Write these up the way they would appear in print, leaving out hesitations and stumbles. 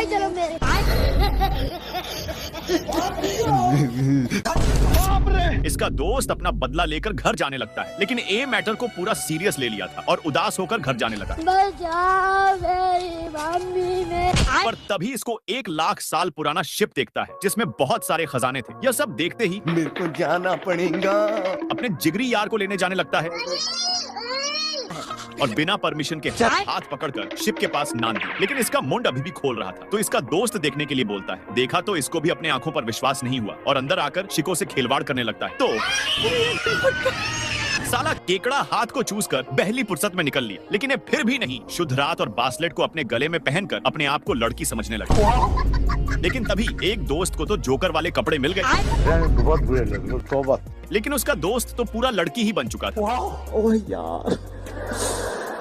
चलो मेरे। इसका दोस्त अपना बदला लेकर घर जाने लगता है, लेकिन ए मैटर को पूरा सीरियस ले लिया था और उदास होकर घर जाने लगा। बचा मेरी मम्मी ने। पर तभी इसको 1,00,000 साल पुराना शिप देखता है जिसमें बहुत सारे खजाने थे। यह सब देखते ही मेरे को जाना पड़ेगा। अपने जिगरी यार को लेने जाने लगता है और बिना परमिशन के हाथ पकड़कर शिप के पास नान दी। लेकिन इसका मुंड अभी भी खोल रहा था, तो इसका दोस्त देखने के लिए बोलता है। देखा तो इसको भी अपने आंखों पर विश्वास नहीं हुआ और अंदर आकर शिको से खेलवाड़ करने लगता है। तो साला केकड़ा हाथ को चूस कर पहली फुर्सत में निकल लिया, लेकिन ये फिर भी नहीं शुद्ध रात और बासलेट को अपने गले में पहनकर अपने आप को लड़की समझने लगा। लेकिन तभी एक दोस्त को तो जोकर वाले कपड़े मिल गए। बहुत बुरे लगे, तौबा। लेकिन उसका दोस्त तो पूरा लड़की ही बन चुका था। ओह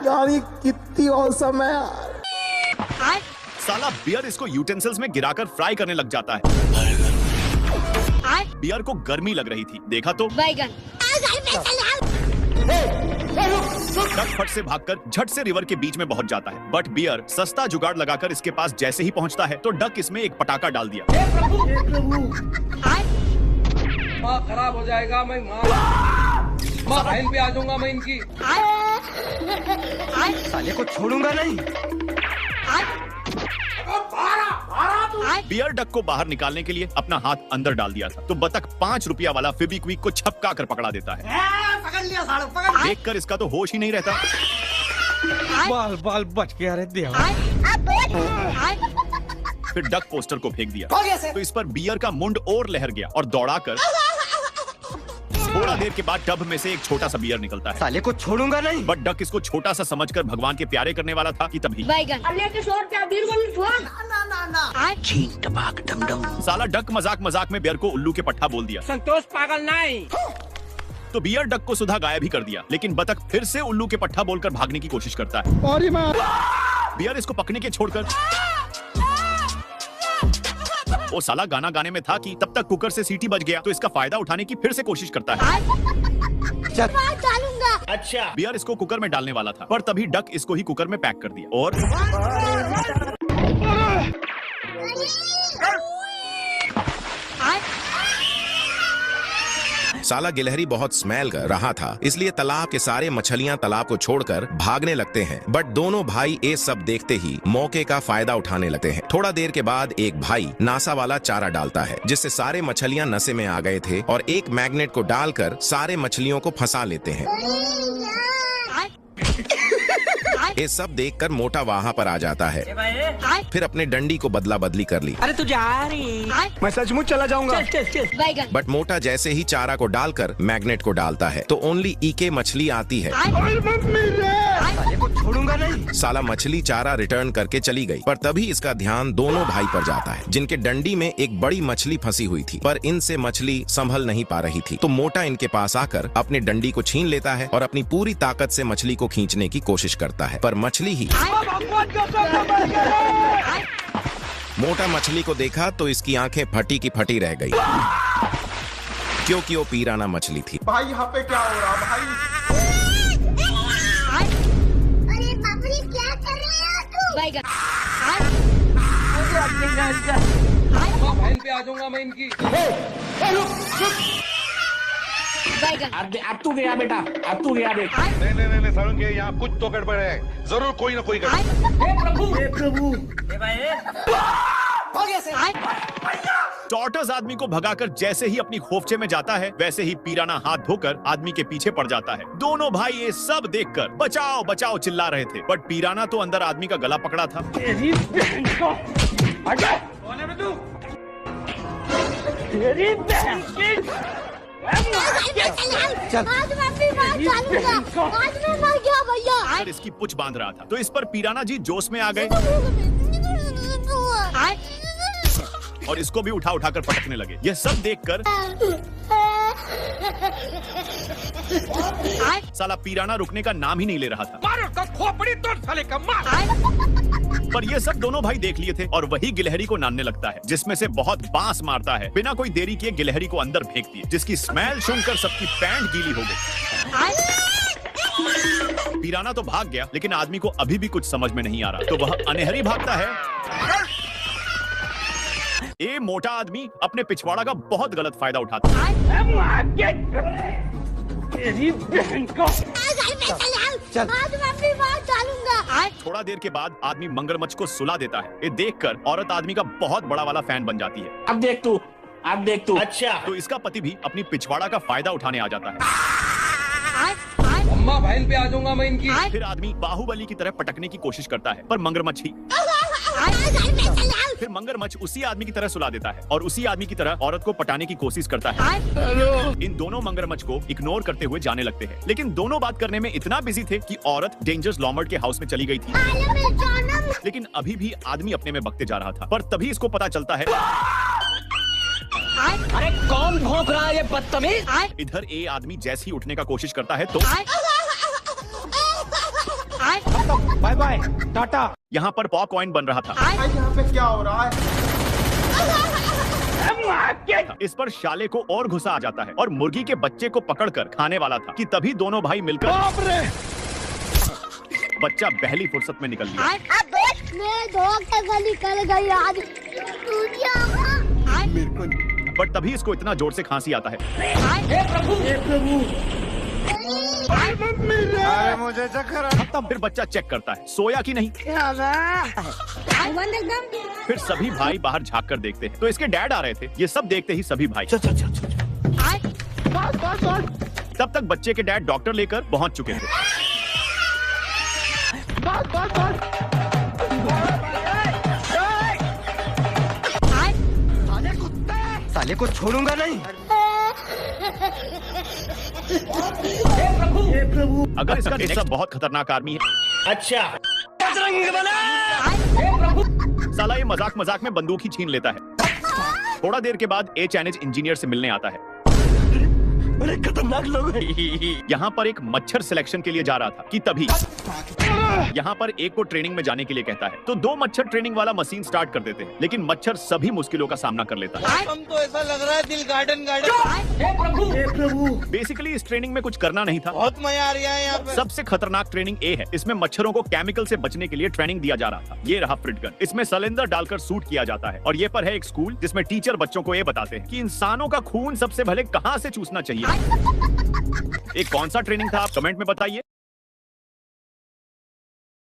यार ये कितनी औसम है यार। साला बियर इसको यूटेंसिल्स में गिराकर फ्राई करने लग जाता है। बियर को गर्मी लग रही थी, देखा तो बैगन। डक फट से भागकर झट से रिवर के बीच में पहुंच जाता है। बट बियर सस्ता जुगाड़ लगाकर इसके पास जैसे ही पहुंचता है तो डक इसमें एक पटाखा डाल दिया। माँ खराब हो जाएगा, मैं माँ बहन पे आ जाऊंगा मैं इनकी। साले को छोड़ूंगा नहीं। बियर डक को बाहर निकालने के लिए अपना हाथ अंदर डाल दिया था, तो बतख 5 रुपया वाला फेविक्विक को छपका कर पकड़ा देता है। पकड़ लिया साले, पकड़। देखकर इसका तो होश ही नहीं रहता। बाल बाल बच गया रे देवा। फिर डक पोस्टर को फेंक दिया, तो इस पर बियर का मुंड और लहर गया और दौड़ाकर थोड़ा देर के बाद टब में से एक छोटा सा बियर निकलता है। साले को छोड़ूंगा नहीं। बट डक इसको छोटा सा समझकर भगवान के प्यारे करने वाला था कि तभी साला डक मजाक में बियर को उल्लू के पट्टा बोल दिया। संतोष पागल नहीं। तो बियर डक को सुधा गायब ही कर दिया, लेकिन बतख फिर से उल्लू के पट्टा बोलकर भागने की कोशिश करता है। बियर इसको पकने के छोड़कर वो साला गाना गाने में था कि तब तक कुकर से सीटी बज गया, तो इसका फायदा उठाने की फिर से कोशिश करता है। डालूंगा। अच्छा, बियर इसको कुकर में डालने वाला था, पर तभी डक इसको ही कुकर में पैक कर दिया और साला गिलहरी बहुत स्मेल कर रहा था, इसलिए तालाब के सारे मछलियां तालाब को छोड़कर भागने लगते हैं। बट दोनों भाई ये सब देखते ही मौके का फायदा उठाने लगते हैं। थोड़ा देर के बाद एक भाई नासा वाला चारा डालता है, जिससे सारे मछलियां नशे में आ गए थे और एक मैग्नेट को डालकर सारे मछलियों को फंसा लेते हैं। ये सब देखकर मोटा वहाँ पर आ जाता है, फिर अपने डंडी को बदला बदली कर ली। अरे तू जा रही। मैं सचमुच चला जाऊंगा। बैगन। बट मोटा जैसे ही चारा को डालकर मैग्नेट को डालता है तो ओनली ईके मछली आती है। साले को छोड़ूंगा नहीं। साला मछली चारा रिटर्न करके चली गई, पर तभी इसका ध्यान दोनों भाई पर जाता है, जिनके डंडी में एक बड़ी मछली फंसी हुई थी, पर इनसे मछली संभल नहीं पा रही थी। तो मोटा इनके पास आकर अपने डंडी को छीन लेता है और अपनी पूरी ताकत से मछली को खींचने की कोशिश करता है, पर मछली ही मोटा मछली को देखा तो इसकी आंखें फटी की फटी रह गई, क्योंकि वो पीराना मछली थी। भाई यहाँ पे क्या हो रहा भाई? अरे बाप रे, क्या कर रहे हो तू? बैगन। माँ बहन पे आ जाऊंगा मैं इनकी। बैगन। अब तू गया बेटा, अब तू गया बेटा। नहीं सारुण के यहाँ कुछ तो गड़बड़ है, जरूर कोई ना कोई गड़बड़। टॉर्टस आदमी को भगाकर जैसे ही अपनी खोपचे में जाता है, वैसे ही पीराना हाथ धोकर आदमी के पीछे पड़ जाता है। दोनों भाई ये सब देखकर बचाओ बचाओ चिल्ला रहे थे, बट पीराना तो अंदर आदमी का गला पकड़ा था। आज मैं अपनी बात डालूंगा। आज मैं मर गया भैया। अगर इसकी पुछ बांध रहा था, तो इस पर पीराना जी जोश में आ गए और इसको भी उठा कर पटकने लगे। यह सब देखकर साला पीराना रुकने का नाम ही नहीं ले रहा था। मारो का खोपड़ी तोड़ साले का मार। पर ये सब दोनों भाई देख लिए थे और वही गिलहरी को नानने लगता है, जिसमें से बहुत बांस मारता है। बिना कोई देरी किए गिलहरी को अंदर फेंक दिए, जिसकी स्मेल सुनकर सबकी पैंट गीली हो गई। पीराना तो भाग गया, लेकिन आदमी को अभी भी कुछ समझ में नहीं आ रहा, तो वह अनहरी भागता है ये मोटा आदमी अपने पिछवाड़ा का बहुत गलत फायदा उठाता है। चल आज मैं अपनी बात डालूंगा। थोड़ा देर के बाद आदमी मगरमच्छ को सुला देता है। ये देखकर औरत आदमी का बहुत बड़ा वाला फैन बन जाती है। अब देख तू। अच्छा तो इसका पति भी अपनी पिछवाड़ा का फायदा उठाने आ जाता है। अम्मा बहन पे आ जाऊंगा मैं इनकी। फिर आदमी बाहुबली की तरह पटकने की कोशिश करता है, पर मगरमच्छ ही। फिर मगरमच्छ उसी आदमी की तरह सुला देता है और उसी आदमी की तरह औरत को पटाने की कोशिश करता है। इन दोनों मगरमच्छ को इग्नोर करते हुए जाने लगते हैं, लेकिन दोनों बात करने में इतना बिजी थे कि औरत डेंजरस लॉमर्ड के हाउस में चली गई थी। लेकिन अभी भी आदमी अपने में बकते जा रहा था, पर तभी इसको पता चलता है अरे कौन भौंक रहा है ये बदतमीज। इधर ए आदमी जैसे ही उठने का कोशिश करता है तो बाय बाय टाटा। यहाँ पर पॉपकॉर्न बन रहा था। भाई यहाँ पे क्या हो रहा है? इस पर शाले को और गुस्सा आ जाता है और मुर्गी के बच्चे को पकड़कर खाने वाला था कि तभी दोनों भाई मिलकर बच्चा पहली फुर्सत में निकल गया। मैं धोखे निकल गई आज मेरे को पर तभी इसको इतना जोर से खांसी आता है। अरे मुझे चक्कर तब फिर बच्चा चेक करता है सोया कि नहीं। फिर सभी भाई बाहर झांक कर देखते हैं तो इसके डैड आ रहे थे। ये सब देखते ही सभी भाई तब तक बच्चे के डैड डॉक्टर लेकर पहुंच चुके थे। साले को छोड़ूंगा नहीं। अगर इसका नेक्स्ट बहुत खतरनाक आदमी है। अच्छा साला ये मजाक मजाक में बंदूक ही छीन लेता है। थोड़ा देर के बाद ए चाइनीज इंजीनियर से मिलने आता है। बड़े खतरनाक लोग हैं। यहाँ पर एक मच्छर सिलेक्शन के लिए जा रहा था कि तभी यहाँ पर एक को ट्रेनिंग में जाने के लिए कहता है तो दो मच्छर ट्रेनिंग वाला मशीन स्टार्ट कर देते हैं, लेकिन मच्छर सभी मुश्किलों का सामना कर लेता है। हम तो ऐसा लग रहा है दिल गार्डन बेसिकली इस ट्रेनिंग में कुछ करना नहीं था। बहुत मजा आ रहा है यहाँ पे। सबसे खतरनाक ट्रेनिंग ए है। इसमें मच्छरों को केमिकल से बचने के लिए ट्रेनिंग दिया जा रहा था। ये रहा फ्रिट गन। इसमें सिलेंडर डालकर शूट किया जाता है और ये पर है एक स्कूल जिसमें टीचर बच्चों को ये बताते हैं कि इंसानों का खून सबसे पहले कहाँ से चूसना चाहिए। एक कौन सा ट्रेनिंग था आप कमेंट में बताइए।